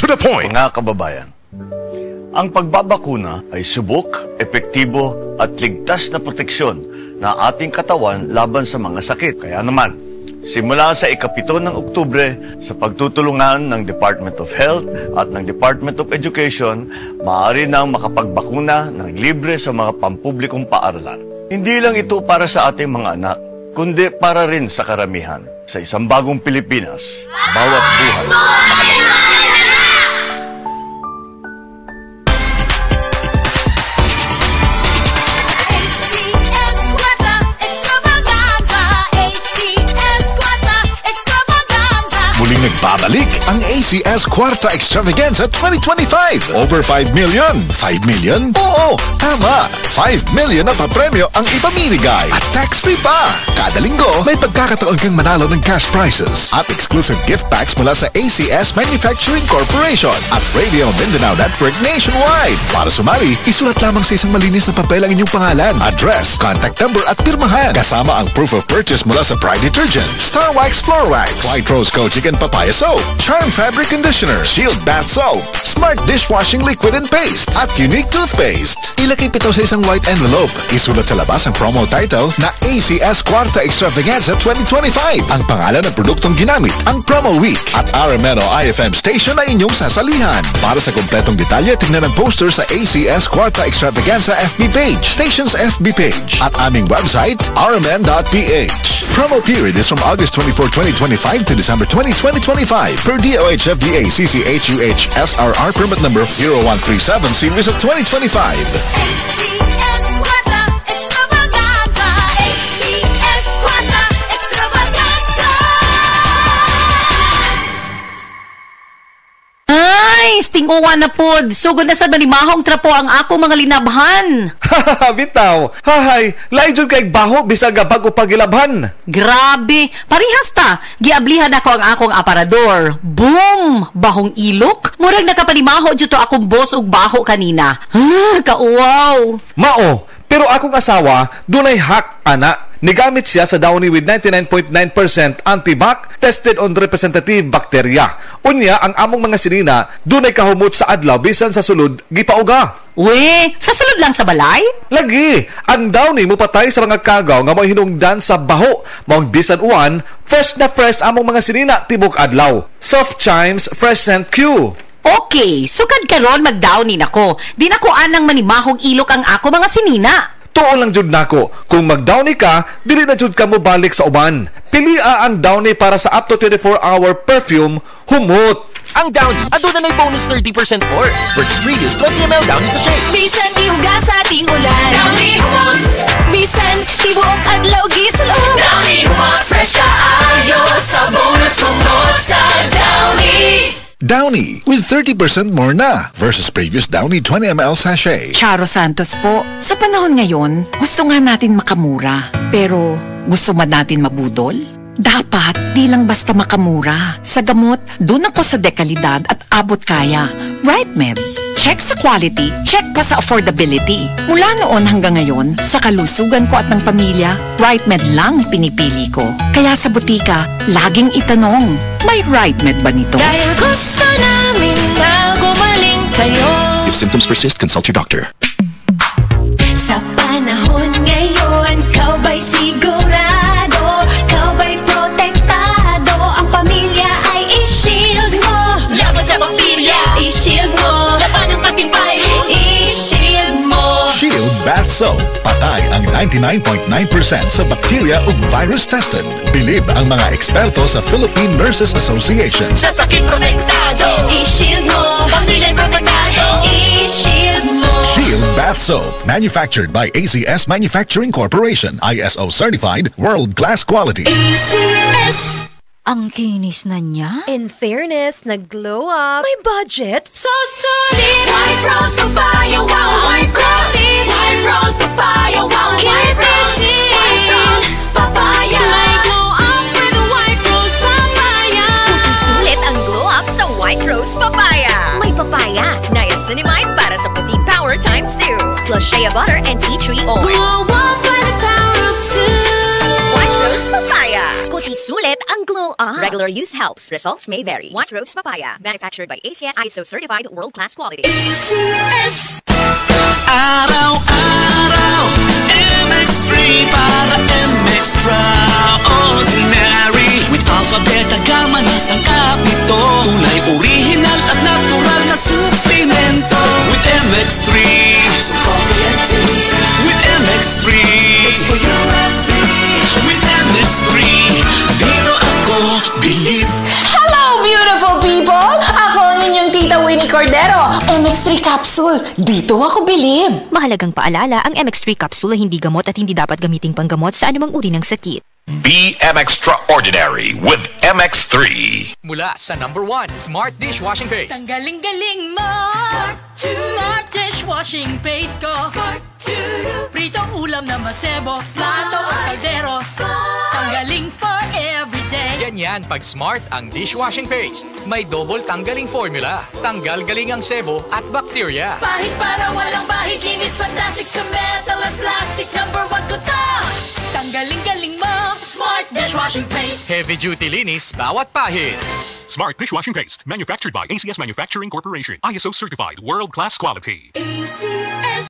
the point. Mga kababayan, ang pagbabakuna ay subok, epektibo at ligtas na proteksyon na ating katawan laban sa mga sakit. Kaya naman, simula sa ika-7 ng Oktubre, sa pagtutulungan ng Department of Health at ng Department of Education, maaari nang makapagbakuna ng libre sa mga pampublikong paaralan. Hindi lang ito para sa ating mga anak, kundi para rin sa karamihan. Sa isang bagong Pilipinas, bawat buhay mahalaga. Muling nagbabalik ang ACS Kwarta Extravaganza 2025. Over 5 million. 5 million? Oo, tama. 5 million na papremyo ang ipamimigay. At tax-free pa. Kada linggo, may pagkakataon kang manalo ng cash prizes at exclusive gift packs mula sa ACS Manufacturing Corporation at Radio Mindanao Network nationwide. Para sumali, isulat lamang sa isang malinis na papel ang inyong pangalan, address, contact number at pirmahan. Kasama ang proof of purchase mula sa Pride Detergent, Star Wax Floor Wax, White Rose Kojic and Papaya Soap, Charm Fabric Conditioner, Shield Bath Soap, Smart Dishwashing Liquid and Paste, at Unique Toothpaste. Ilagay ito sa isang white envelope. Isulat sa labas ang promo title na ACS Kwarta Extravaganza 2025. Ang pangalan ng produktong ginamit, ang promo week, at RMNO IFM station na inyong sasalihan. Para sa kompletong detalye, tingnan ang poster sa ACS Kwarta Extravaganza FB page, station's FB page, at aming website, rmn.ph. Promo period is from August 24, 2025 to December 20, 2025 per DOH FDA CCHUH SRR permit number 0137 series of 2025. ACS Kwarta Extravaganza, ACS Kwarta Extravaganza. Ay, stinguwan na pod. Sugod na sa manimahong trapo ang ako mga linabhan. Bitaw. Hahay, lain jud kay baho bisag bago pagilabhan. Grabe, parihas ta. Giablihan ako ang akong aparador. Boom! Bahong ilok. Murag nakapanimaho jud to akong boss og baho kanina. Kauwaw. Mao, pero akong asawa dunay hack ana. Nigamit siya sa Downy with 99.9% antibac tested on representative bacteria. Unya ang among mga sinina dunay kahumot sa adlaw bisan sa sulod gipauga. We, sa sulod lang sa balay? Lagi, ang Downy mo patay sa mga kagaw nga may hinungdan sa baho. Maong bisan uwan, fresh na fresh among mga sinina tibok adlaw. Soft Chimes Fresh Scent Q. Okay, sukad karon mag-downy nako. Di nako anang manimahong ilok ang ako mga sinina. Tuon lang jud nako, kung mag-Downy ka, dili na jud ka mo balik sa uban. Pilia ang Downy para sa up to 24-hour perfume, humot. Ang Downy, aduna na'y bonus 30% for versus previous 20ml Downy sachet. Bisan iuga sa ating ulan, Downy humot. Bisan tibuok adlaw gisulod, Downy humot. Fresh kaayo sa bonus humot sa Downy. Downy with 30% more na versus previous Downy 20ml sachet. Charo Santos po, sa panahon ngayon, gusto nga natin makamura. Pero gusto man natin mabudol? Dapat di lang basta makamura. Sa gamot, doon ako sa dekalidad at abot kaya. RightMed. Check sa quality, check pa sa affordability. Mula noon hanggang ngayon, sa kalusugan ko at ng pamilya, RightMed lang pinipili ko. Kaya sa butika, laging itanong, may RightMed ba nito? Dahil gusto namin na gumaling kayo. If symptoms persist, consult your doctor. Sa panahon ngayon, kau ba'y sigurado? Kau ba'y protektado? Ang pamilya ay i-shield mo. Laban sa bakterya, i-shield mo. Laban ng pating virus, i-shield mo. Shield Bath Soap. Patay ang 99.9% sa bacteria ug virus tested. Bilib ang mga eksperto sa Philippine Nurses Association. Sa sakit protektado, i-shield mo. Pamilya protektado, i-shield mo. Shield Bath Soap. Manufactured by ACS Manufacturing Corporation. ISO certified, world-class quality. ACS. Ang kinis na niya. In fairness, nag-glow up. May budget. So solid. White Rose Papaya, wow. White Rose. White Rose Papaya, wow. White Rose. White Rose Papaya. May glow up with the White Rose Papaya. Puti sulit ang glow up sa White Rose Papaya. May papaya, niacinamide para sa puti power times 2. Plus shea butter and tea tree oil. Glow up with the power of 2. White Rose Papaya. Kuti sulit ang glow up. Regular use helps. Results may vary. White Rose Papaya. Manufactured by ACS ISO certified world-class quality. ACS. Araw-araw MX3 para extraordinary. With alpha, beta, gamma na sangkap nito. Tunay, original at natural na suplemento. With MX3 coffee and tea. With MX3 it's for you and me. With MX3 dito ako bilib. Hello, beautiful people! Ako ang inyong tita Winnie Cordero. MX3 capsule. Dito ako bilib. Mahalagang paalala, ang MX3 capsule ay hindi gamot at hindi dapat gamiting panggamot sa anumang uri ng sakit. Be extraordinary with MX3. Mula sa #1 Smart Dishwashing Paste. Galing-galing mo! Smart dishwashing paste ko. Pritong ulam na masebo, plato o kaldero. Tanggaling for everyday. Ganyan pag Smart ang dishwashing paste. May double tanggaling formula. Tanggal galing ang sebo at bacteria. Bahid para walang bahid, linis fantastic sa metal at plastic. #1 ko to. Tanggaling-galing mo, Smart dishwashing paste. Heavy duty linis bawat pahid. Smart Dishwashing Paste, manufactured by ACS Manufacturing Corporation. ISO certified, world-class quality. ACS.